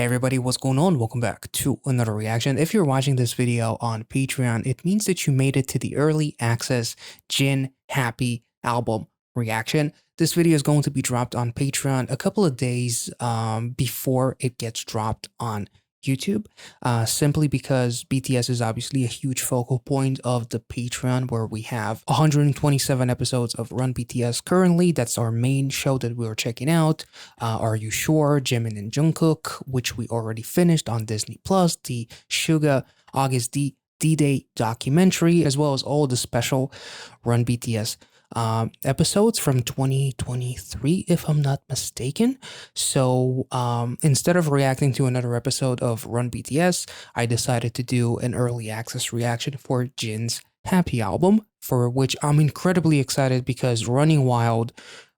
Hey everybody, what's going on? Welcome back to another reaction. If you're watching this video on Patreon, it means that you made it to the early access Jin Happy album reaction. This video is going to be dropped on Patreon a couple of days before it gets dropped on YouTube, simply because BTS is obviously a huge focal point of the Patreon, where we have 127 episodes of Run BTS currently. That's our main show that we are checking out. Are You Sure? Jimin and Jungkook, which we already finished on Disney Plus, the Suga August D-Day documentary, as well as all the special Run BTS episodes from 2023, if I'm not mistaken. So instead of reacting to another episode of Run BTS, I decided to do an early access reaction for Jin's Happy album, for which I'm incredibly excited because Running Wild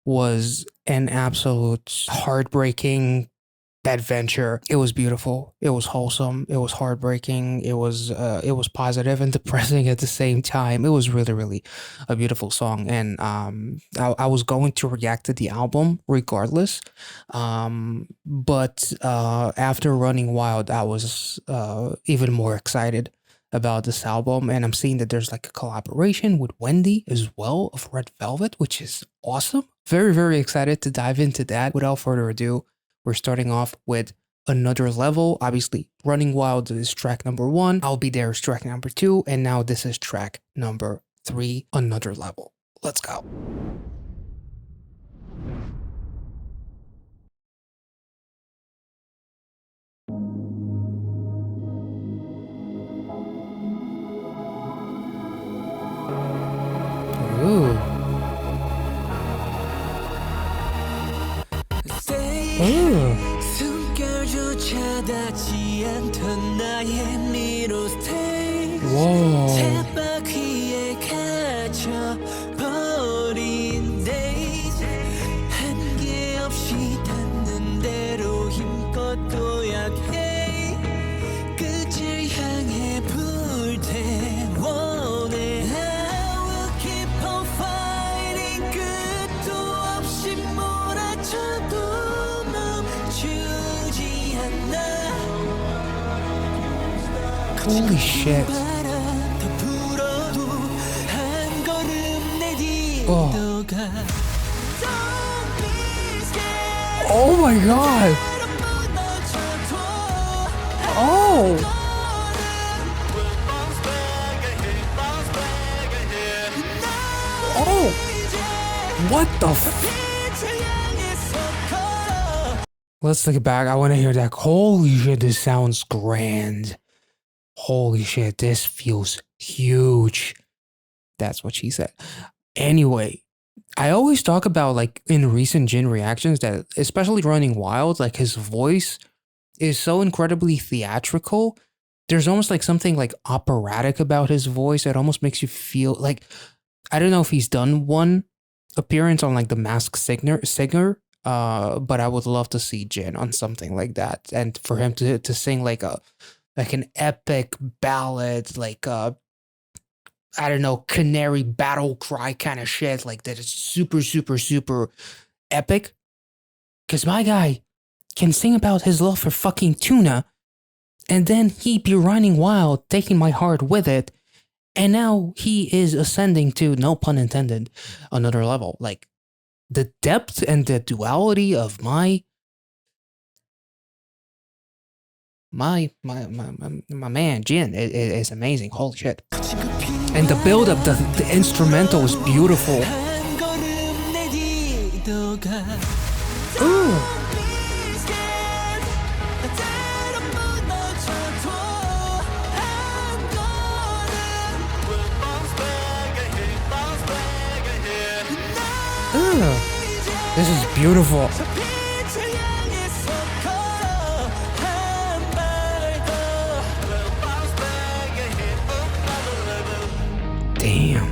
was an absolute heartbreaking adventure. It was beautiful, it was wholesome, it was heartbreaking, it was positive and depressing at the same time. It was really a beautiful song, and I was going to react to the album regardless, but after Running Wild, I was even more excited about this album, and I'm seeing that there's like a collaboration with Wendy as well of Red Velvet, which is awesome. Very excited to dive into that. Without further ado, we're starting off with Another Level. Obviously, Running Wild is track number 1. I'll Be There is track number 2. And now this is track number 3, Another Level. Let's go. Ooh. Whoa. Holy shit. Oh. Oh my god. Oh. Oh. What the f— Let's take it back. I want to hear that. Holy shit, this sounds grand. Holy shit, this feels huge. That's what she said. Anyway, I always talk about, like, in recent Jin reactions, that especially Running Wild, like, his voice is so incredibly theatrical. There's almost like something like operatic about his voice. It almost makes you feel like, I don't know if he's done one appearance on like The Masked Singer, but I would love to see Jin on something like that, and for him to sing like an epic ballad, like I don't know, canary battle cry kind of shit, like that is super epic. Cause my guy can sing about his love for fucking tuna, and then he be running wild, taking my heart with it, and now he is ascending to, no pun intended, another level. Like, the depth and the duality of my man Jin is amazing. Holy shit. And the build up, the instrumental is beautiful. Ooh. Ooh. This is beautiful. Damn.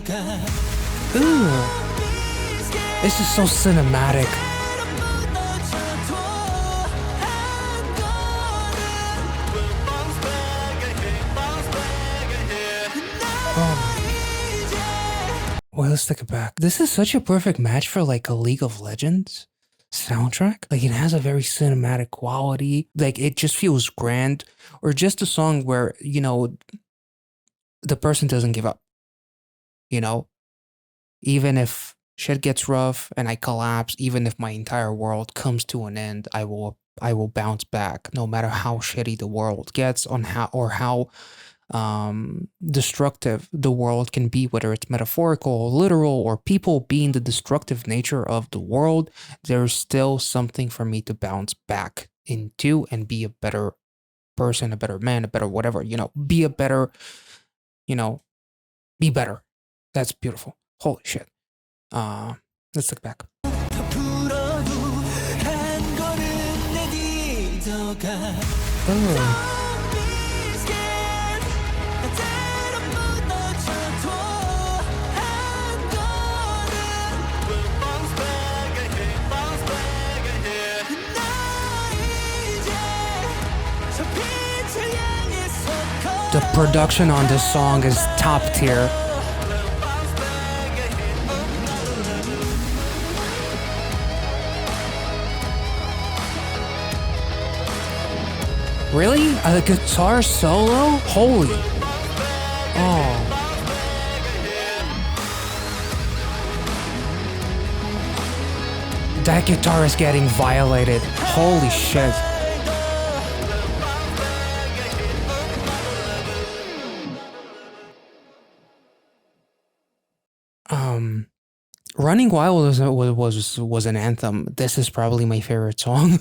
Ooh, this is so cinematic. Well, let's take it back. This is such a perfect match for like a League of Legends soundtrack. Like it has a very cinematic quality. Like it just feels grand. Or just a song where, you know, the person doesn't give up. You know? Even if shit gets rough and I collapse, even if my entire world comes to an end, I will bounce back no matter how shitty the world gets on how destructive the world can be, whether it's metaphorical, literal, or people being the destructive nature of the world. There's still something for me to bounce back into and be a better person, a better man, a better whatever, you know, be a better, you know, be better. That's beautiful. Holy shit. Let's look back. Oh. The production on this song is top tier. Really? A guitar solo? Holy. Oh. That guitar is getting violated. Holy shit. Running Wild was an anthem. This is probably my favorite song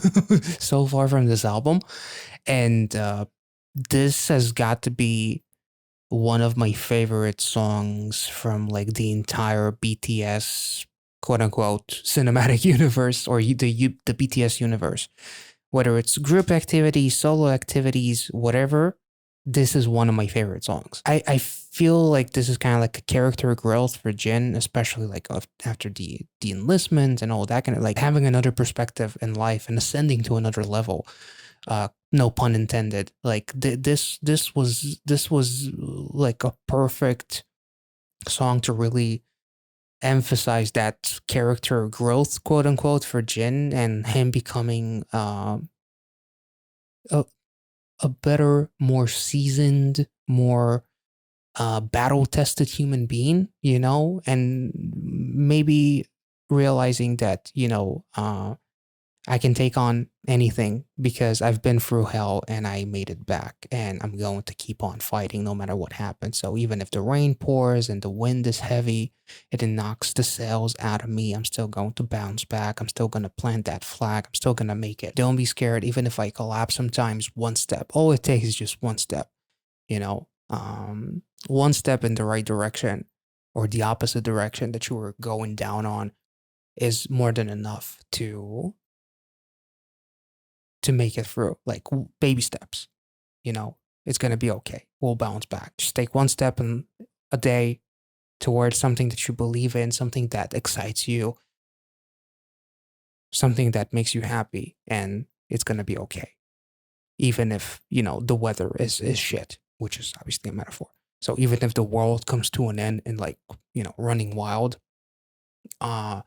so far from this album. And this has got to be one of my favorite songs from like the entire BTS quote unquote cinematic universe, or the BTS universe. Whether it's group activities, solo activities, whatever, this is one of my favorite songs. I feel like this is kind of like a character growth for Jin, especially like after the enlistment and all that, kind of like having another perspective in life and ascending to another level. No pun intended. Like this was like a perfect song to really emphasize that character growth, quote unquote, for Jin, and him becoming a better, more seasoned, more battle-tested human being, you know, and maybe realizing that, you know, I can take on anything because I've been through hell and I made it back, and I'm going to keep on fighting no matter what happens. So even if the rain pours and the wind is heavy, it knocks the sails out of me, I'm still going to bounce back. I'm still going to plant that flag. I'm still going to make it. Don't be scared. Even if I collapse sometimes, one step. All it takes is just one step, you know, one step in the right direction or the opposite direction that you were going down on is more than enough to make it through. Like baby steps, you know, it's going to be okay. We'll bounce back. Just take one step in a day towards something that you believe in, something that excites you, something that makes you happy, and it's going to be okay. Even if, you know, the weather is shit, which is obviously a metaphor. So even if the world comes to an end and like, you know, running wild, I'm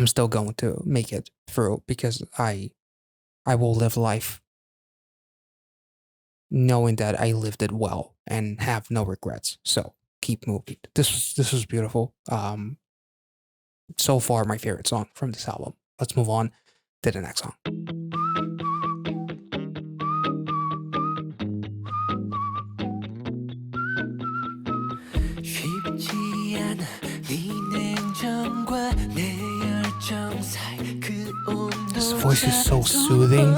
still going to make it through because I will live life knowing that I lived it well and have no regrets. So keep moving. This was beautiful. So far my favorite song from this album. Let's move on to the next song. His voice is so soothing.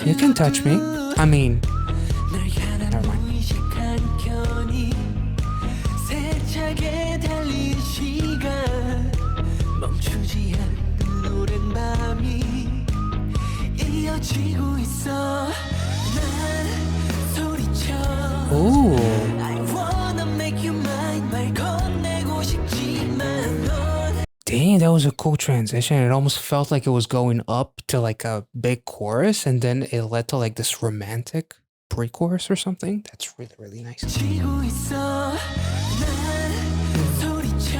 You can touch me. I mean, never mind. think that was a cool transition. It almost felt like it was going up to like a big chorus, and then it led to like this romantic pre-chorus or something. That's really, really nice. 지고 있어 난 소리쳐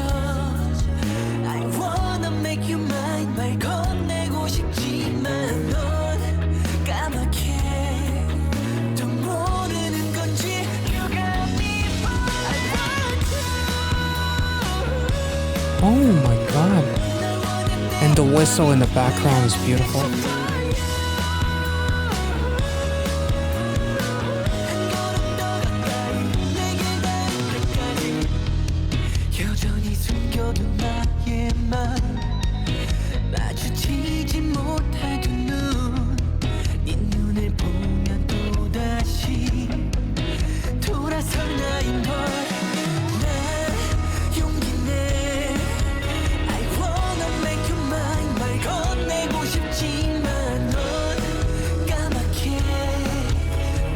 I wanna make you mine 말 건네고 싶지만 넌 까맣게 또 모르는 건지 You got me I want you Oh my god. And the whistle in the background is beautiful. 여전히 숨겨둔 나의 맘 마주치지 못할 두 눈 네 눈을 보면 또다시 돌아설 나인 걸 난 용기 내 I wanna make you mine 말 건네고 싶지만 넌 까맣게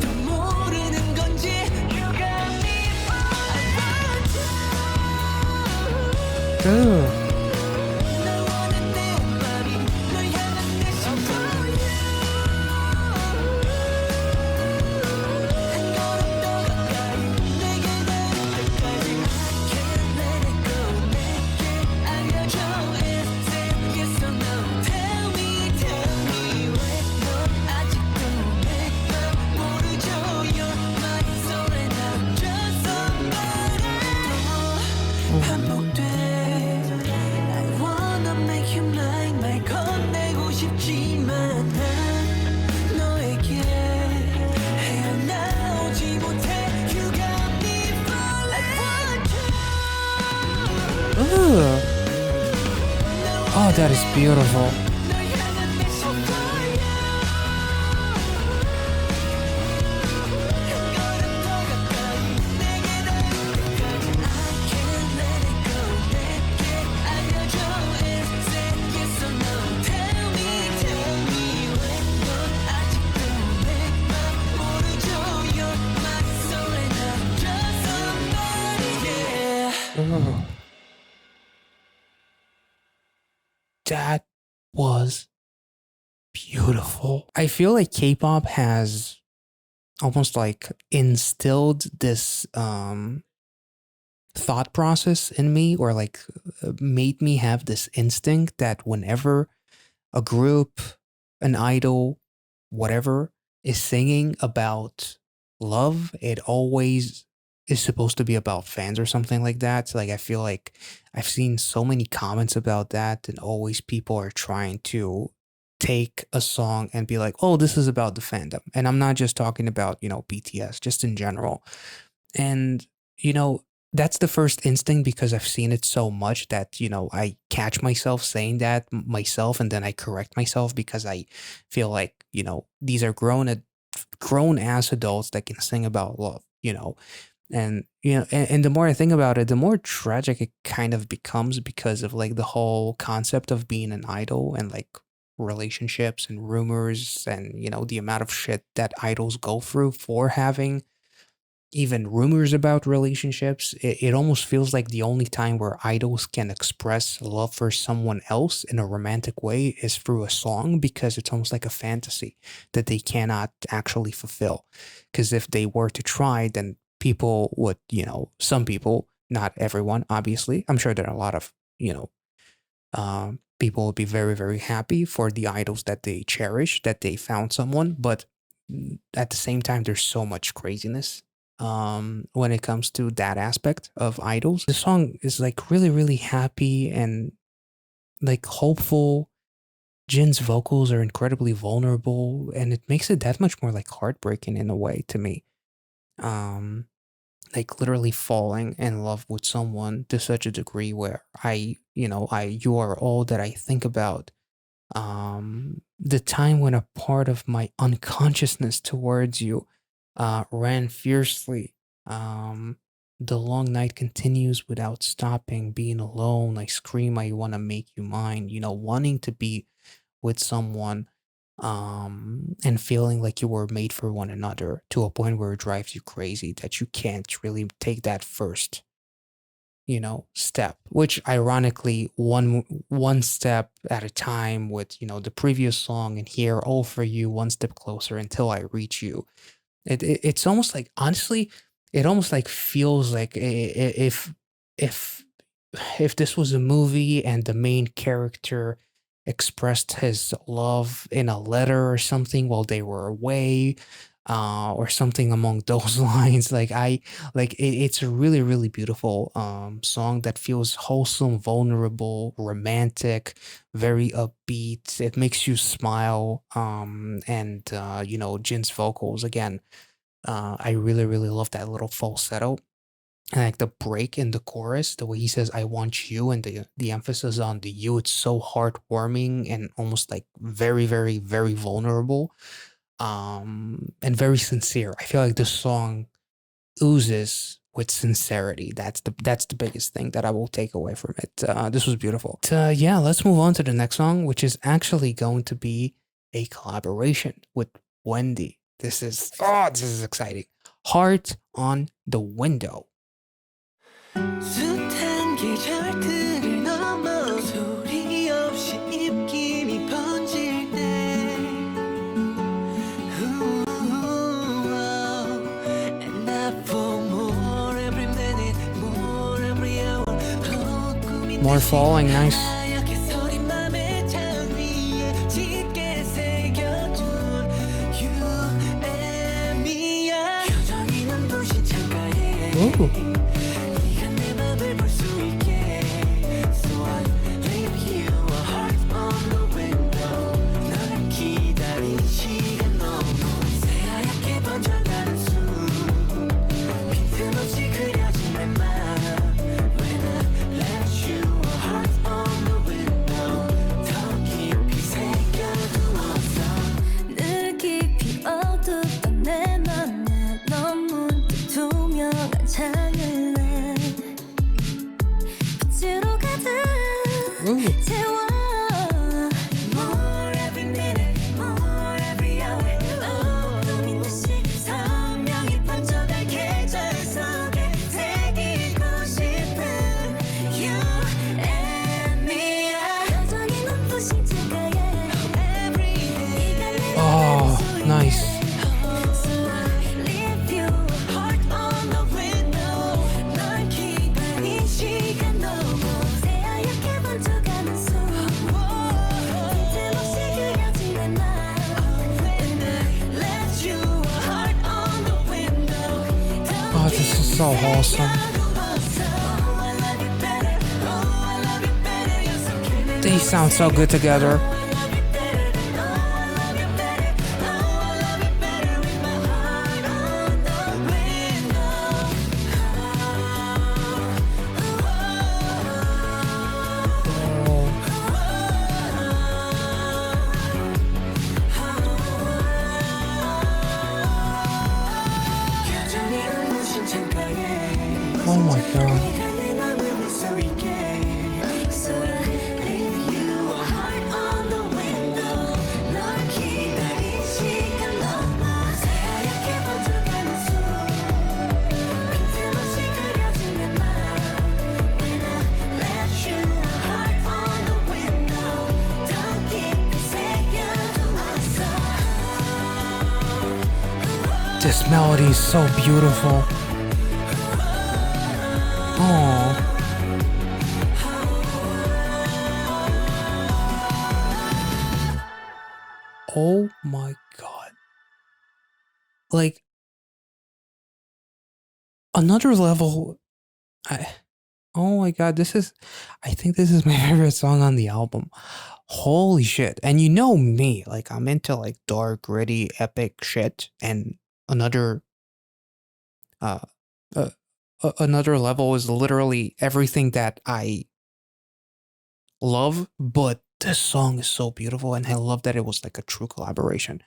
또 모르는 건지 You got me I want you Ugh. 날 원한 내 맘이 널 향한 내 심장 한 걸음 더 가까이 내게 닿을 때까지 I can't let it go 내게 알려줘 Is it yes or no Tell me 왜 넌 아직도 내 맘 모르죠 You're my soul and I'm just somebody 또 반복돼 I wanna make you mine 말 건네고 싶지만 난 너에게 헤어나오지 못해 You got me falling I want you Ugh. Oh, that is beautiful. 널 향한 내 심장 한 걸음 더 가까이 내게 닿을 때까지 I can't let it go 내게 알려줘 Is it yes or no Tell me 왜 넌 아직도 내 맘 모르죠 You're my soul and I'm just somebody yeah Ugh. That was beautiful. I feel like K-pop has almost like instilled this thought process in me, or like made me have this instinct that whenever a group, an idol, whatever is singing about love, it always is supposed to be about fans or something like that. So, like, I feel like I've seen so many comments about that, and always people are trying to take a song and be like, oh, this is about the fandom. And I'm not just talking about, BTS, just in general. And, you know, that's the first instinct because I've seen it so much that, I catch myself saying that myself, and then I correct myself because I feel like, these are grown ass adults that can sing about love. And the more I think about it, the more tragic it kind of becomes because of like the whole concept of being an idol and like relationships and rumors and the amount of shit that idols go through for having even rumors about relationships. It almost feels like the only time where idols can express love for someone else in a romantic way is through a song, because it's almost like a fantasy that they cannot actually fulfill. Because if they were to try, then people would, some people, not everyone, obviously. I'm sure there are a lot of, people would be very, very happy for the idols that they cherish, that they found someone. But at the same time, there's so much craziness when it comes to that aspect of idols. The song is like really, really happy and like hopeful. Jin's vocals are incredibly vulnerable, and it makes it that much more like heartbreaking in a way to me. Um, like literally falling in love with someone to such a degree where you are all that I think about. The time when a part of my unconsciousness towards you ran fiercely. um the long night continues without stopping. Being alone, I scream, I want to make you mine. Wanting to be with someone, and feeling like you were made for one another to a point where it drives you crazy that you can't really take that first step, which ironically one step at a time with, the previous song and here, all for you, one step closer until I reach you. It's almost like, honestly, it almost like feels like if if this was a movie and the main character expressed his love in a letter or something while they were away, or something among those lines. It's a really, really beautiful song that feels wholesome, vulnerable, romantic, very upbeat. It makes you smile. And Jin's vocals again. I really, really love that little falsetto. And like the break in the chorus, the way he says "I want you" and the emphasis on the "you," it's so heartwarming and almost like very, very, very vulnerable, and very sincere. I feel like this song oozes with sincerity. That's the biggest thing that I will take away from it. This was beautiful. Yeah, let's move on to the next song, which is actually going to be a collaboration with Wendy. This is exciting. Heart on the Window. 숱한 계절들을 넘어 소리 없이 입김이 번질 때 And I fall more every minute, more every hour 꿈이 More falling, nice. 하얗게 서린 맘의 창 위에 짙게 새겨둔 You and me야 표정이 눈부신 창가에 Ooh. Nice. Oh, this is so awesome. They sound so good together. Oh my god. This melody is so beautiful. Oh. Oh my god. Like, another level. Oh my god, I think this is my favorite song on the album. Holy shit. And you know me, like I'm into like dark, gritty, epic shit. And another uh, uh another level is literally everything that I love, but this song is so beautiful and I love that it was like a true collaboration.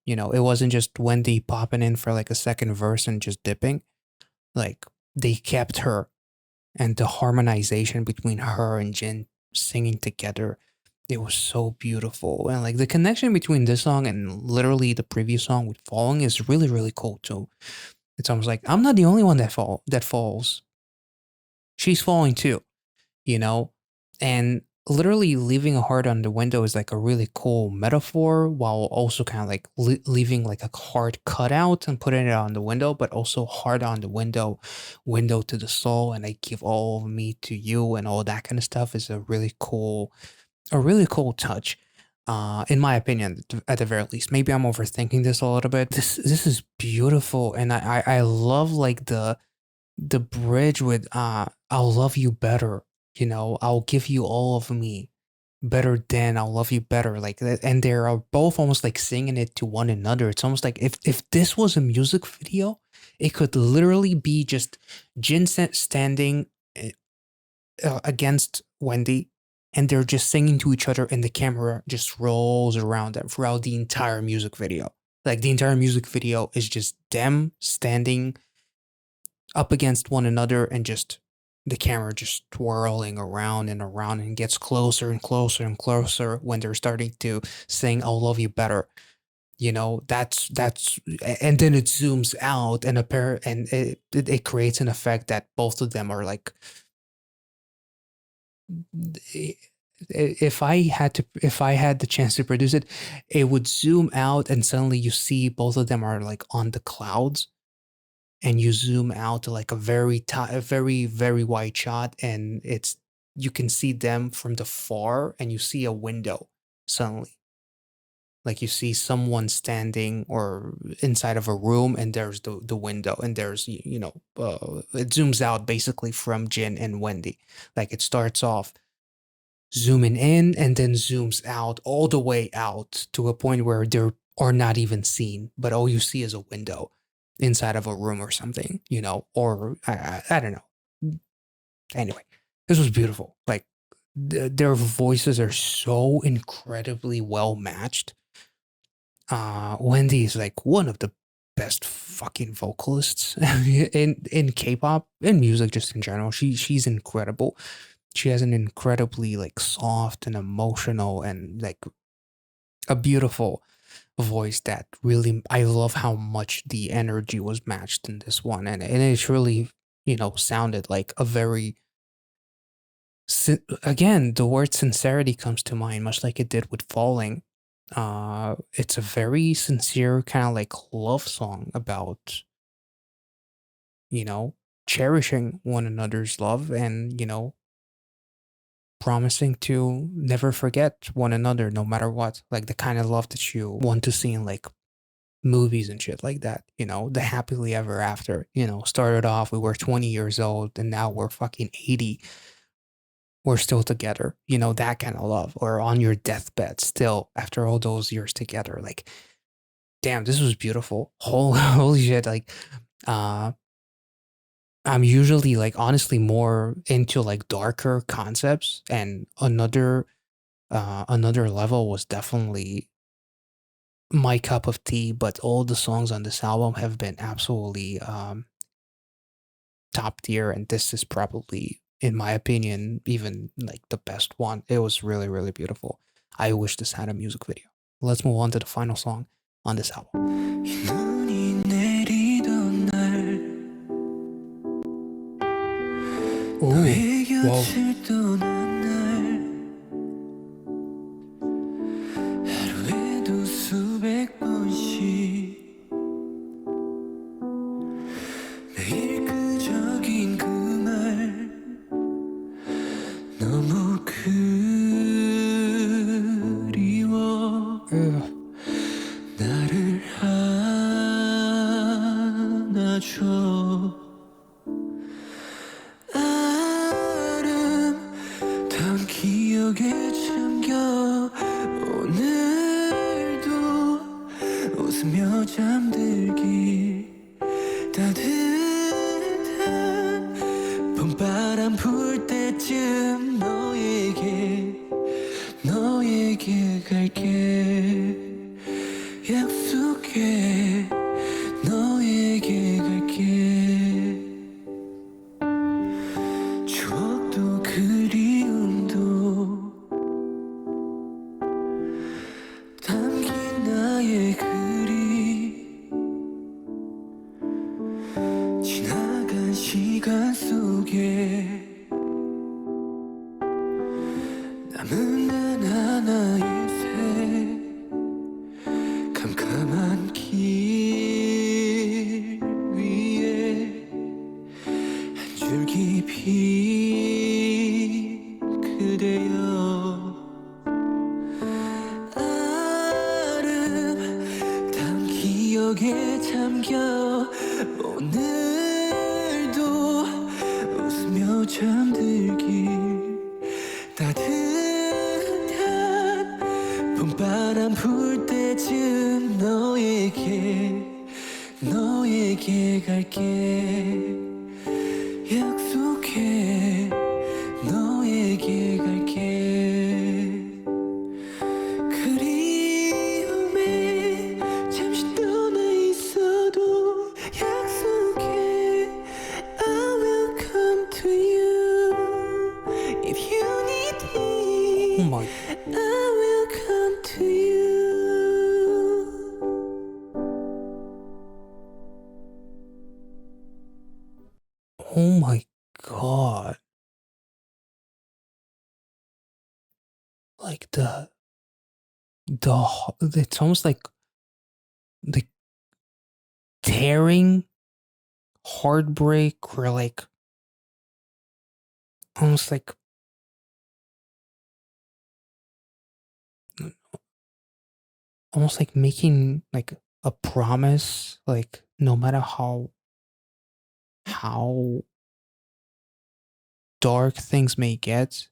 It wasn't just Wendy popping in for like a second verse and just dipping. Like they kept her, and the harmonization between her and Jin singing together, it was so beautiful. And like the connection between this song and literally the previous song with Falling is really, really cool too. It's almost like I'm not the only one that falls. she's falling too, you know? And literally leaving a heart on the window is like a really cool metaphor while also kind of like leaving like a hard cutout and putting it on the window, but also hard on the window, window to the soul. And I give all of me to you and all that kind of stuff is a really cool touch. In my opinion, at the very least, maybe I'm overthinking this a little bit. This is beautiful, and I love like the bridge with I'll love you better, you know, I'll give you all of me better than I'll love you better, like that. And they are both almost like singing it to one another. It's almost like if this was a music video, it could literally be just Jin standing against Wendy, and they're just singing to each other, and the camera just rolls around them throughout the entire music video. Like the entire music video is just them standing up against one another and just the camera just twirling around and around and gets closer and closer and closer when they're starting to sing I'll love you better. You know, that's and then it zooms out and it creates an effect that both of them are like if I had the chance to produce it, it would zoom out and suddenly you see both of them are like on the clouds and you zoom out to like a very wide shot and it's you can see them from the far and you see a window suddenly, like you see someone standing or inside of a room and there's the window and there's it zooms out basically from Jin and Wendy, like it starts off zooming in and then zooms out all the way out to a point where they are not even seen, but all you see is a window inside of a room or something, you know, or I don't know. Anyway, this was beautiful. Like their voices are so incredibly well matched. Wendy is like one of the best fucking vocalists in K-pop and music just in general. She's incredible. She has an incredibly like soft and emotional and like a beautiful voice that really I love how much the energy was matched in this one, and it really sounded like a very again the word sincerity comes to mind much like it did with Falling. It's a very sincere kind of like love song about cherishing one another's love and promising to never forget one another no matter what, like the kind of love that you want to see in like movies and shit like that, the happily ever after, started off we were 20 years old and now we're fucking 80, we're still together, that kind of love, or on your deathbed still after all those years together. Like damn, this was beautiful. Holy shit. Like I'm usually like honestly more into like darker concepts, and another level was definitely my cup of tea, but all the songs on this album have been absolutely top tier, and this is probably in my opinion even like the best one. It was really really beautiful. I wish this had a music video. Let's move on to the final song on this album. Ooh, whoa. 기억에 잠겨 오늘도 웃으며 잠들기 따뜻한 봄바람 불 때쯤 너에게 갈게 약속해 너에게 갈게 추억도 그리움도 담긴 나의 글이 지나간 시간 속에 속에 잠겨 오늘도 웃으며 잠들길 따뜻한 봄바람 불 때쯤 너에게 갈게 약속해 너에게 갈게 그리움에 잠시 떠나 있어도 약속해 I will come to you if you need Oh me my, I will come to you oh my God. Like it's almost like the tearing heartbreak, or like almost like making like a promise, like no matter how dark things may get,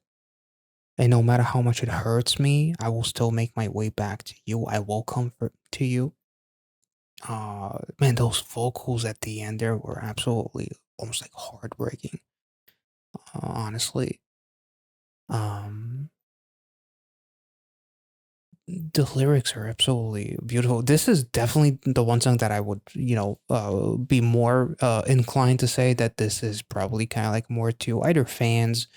and no matter how much it hurts me, I will still make my way back to you. I will comfort to you. Man, those vocals at the end there were absolutely almost like heartbreaking. Honestly, um, the lyrics are absolutely beautiful. This is definitely the one song that I would, be more inclined to say that this is probably kind of like more to either fans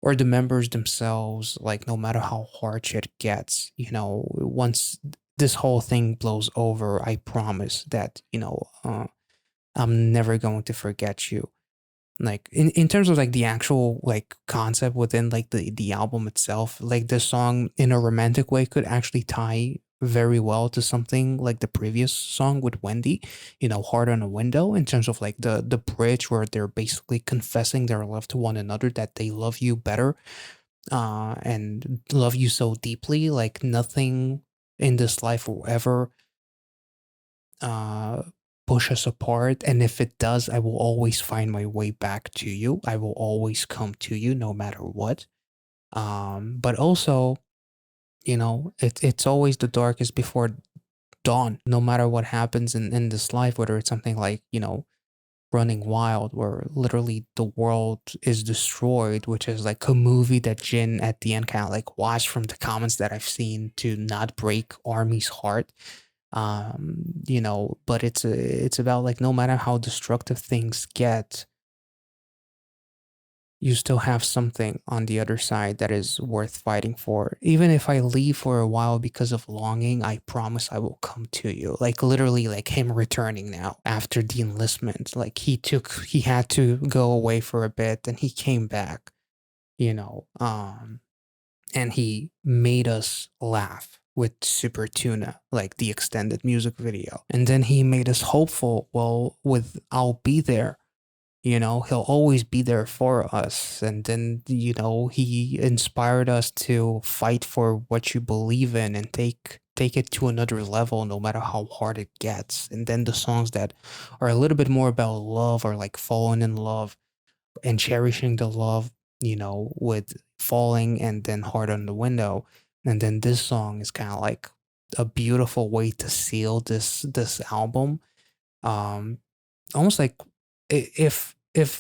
or the members themselves. Like, no matter how harsh it gets, once this whole thing blows over, I promise that, I'm never going to forget you. Like in terms of like the actual like concept within like the album itself, like this song in a romantic way could actually tie very well to something like the previous song with Wendy, Heart on a Window, in terms of like the bridge where they're basically confessing their love to one another, that they love you better, and love you so deeply, like nothing in this life will ever uh push us apart, and if it does, I will always find my way back to you. I will always come to you no matter what. But also, it's always the darkest before dawn, no matter what happens in this life, whether it's something like, Running Wild, where literally the world is destroyed, which is like a movie that Jin at the end kind of like watched from the comments that I've seen to not break Army's heart. But it's about like no matter how destructive things get, you still have something on the other side that is worth fighting for. Even if I leave for a while because of longing, I promise I will come to you. Like literally, like him returning now after the enlistment. Like he had to go away for a bit and he came back, you know. And he made us laugh with Super Tuna, like the extended music video. And then he made us hopeful, well, with I'll Be There. He'll always be there for us. And then, he inspired us to fight for what you believe in and take it to another level no matter how hard it gets. And then the songs that are a little bit more about love are like falling in love and cherishing the love, with falling and then Heart on the Window. And then this song is kind of like a beautiful way to seal this album. Um Almost like if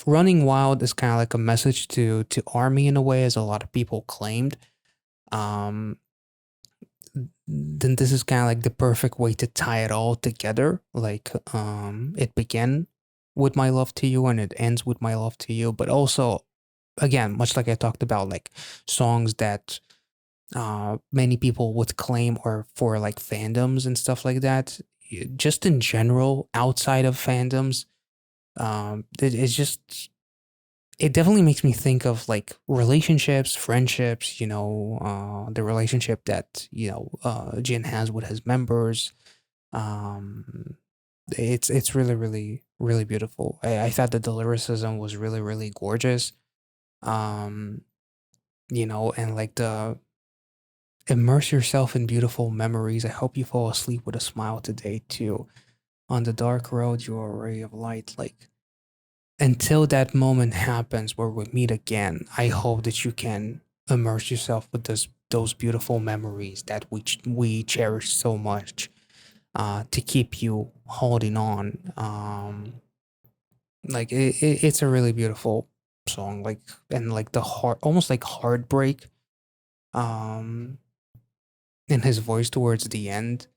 Running Wild is kind of like a message to Army in a way, as a lot of people claimed, um then this is kind of like the perfect way to tie it all together. Like it began with My Love to You and it ends with My Love to You, but also, again, much like I talked about, like songs that many people would claim are for like fandoms and stuff like that. Just in general, outside of fandoms, it's just, it definitely makes me think of like relationships, friendships, the relationship that, Jin has with his members. Um, it's really, really, really beautiful. I thought that the lyricism was really, really gorgeous. Um, and like the immerse yourself in beautiful memories. I hope you fall asleep with a smile today too. On the dark road, you're a ray of light. Like, until that moment happens where we meet again, I hope that you can immerse yourself with those beautiful memories that we cherish so much, to keep you holding on. Like it's a really beautiful song. Like, and like the heart, almost like heartbreak, um, in his voice towards the end,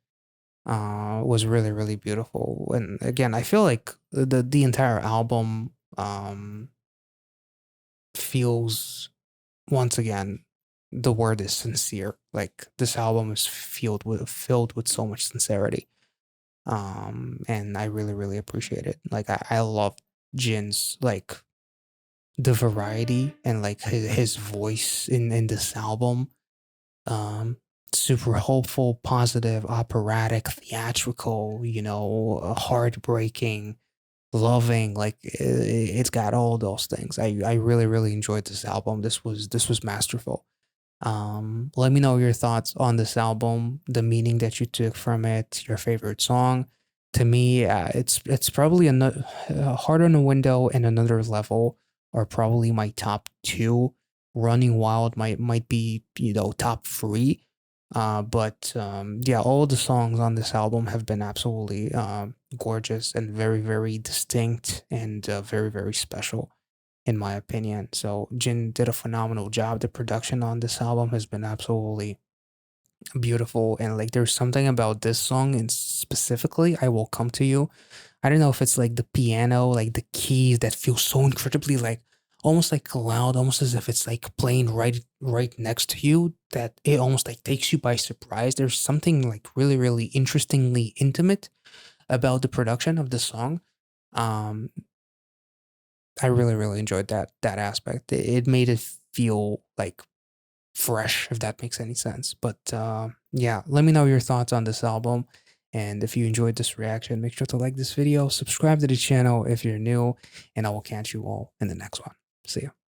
was really really beautiful. And again, I feel like the entire album feels, once again, the word is sincere. Like, this album is filled with so much sincerity. And I really really appreciate it. Like, I love Jin's, like, the variety and like his voice in this album. um Super hopeful, positive, operatic, theatrical, heartbreaking, loving. Like, it's got all those things. I really really enjoyed this album. This was masterful. Let me know your thoughts on this album, the meaning that you took from it, your favorite song. To me, it's probably Heart on a Window and Another Level are probably my top two. Running Wild might be, top three. But yeah, all the songs on this album have been absolutely gorgeous and very very distinct and very very special, in my opinion. So Jin did a phenomenal job. The production on this album has been absolutely beautiful, and like, there's something about this song, and specifically, I Will Come to You. I don't know if it's like the piano, like the keys that feel so incredibly, like, almost like loud, almost as if it's like playing right next to you, that it almost like takes you by surprise. There's something like really really interestingly intimate about the production of the song. Um, I really, really enjoyed that aspect. It made it feel like fresh, if that makes any sense. But yeah, let me know your thoughts on this album. And if you enjoyed this reaction, make sure to like this video, subscribe to the channel if you're new, and I will catch you all in the next one. See ya.